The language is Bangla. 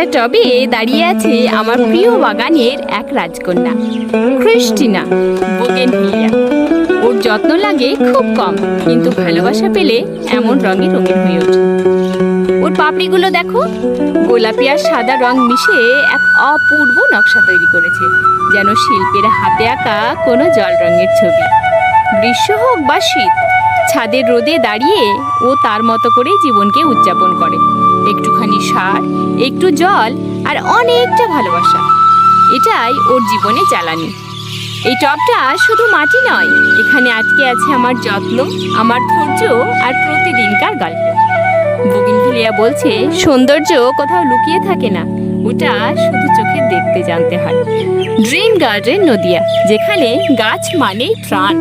একটা টবে দাঁড়িয়ে আছে আমার প্রিয় বাগানের এক রাজকন্যা, ক্রিস্টিনা বোগেনভিলিয়া। ওর যত্ন লাগে খুব কম, কিন্তু ভালোবাসা পেলে এমন রঙে রঙিন হয়ে ওঠে। ওর পাপড়িগুলো দেখো, গোলাপি আর সাদা রং মিশে এক অপূর্ব নকশা তৈরি করেছে, যেন শিল্পীর হাতে আঁকা কোনো জল রঙের ছবি। গ্রীষ্ম হোক বা শীত, ছাদের রোদে দাঁড়িয়ে ও তার মতো করে জীবনকে উদযাপন করে। একটুখানি সার, একটু জল আর অনেকটা ভালোবাসা, এটাই ওর জীবনে জ্বালানি। এই টবটা শুধু মাটি নয়, এখানে আটকে আছে আমার যত্ন, আমার ধৈর্য আর প্রতিদিনকার গল্প। বোগেনভিলিয়া বলছে, সৌন্দর্য কোথাও লুকিয়ে থাকে না, ওটা শুধু চোখে দেখতে জানতে হয়। ড্রিম গার্ডেন নদিয়া, যেখানে গাছ মানেই প্রাণ।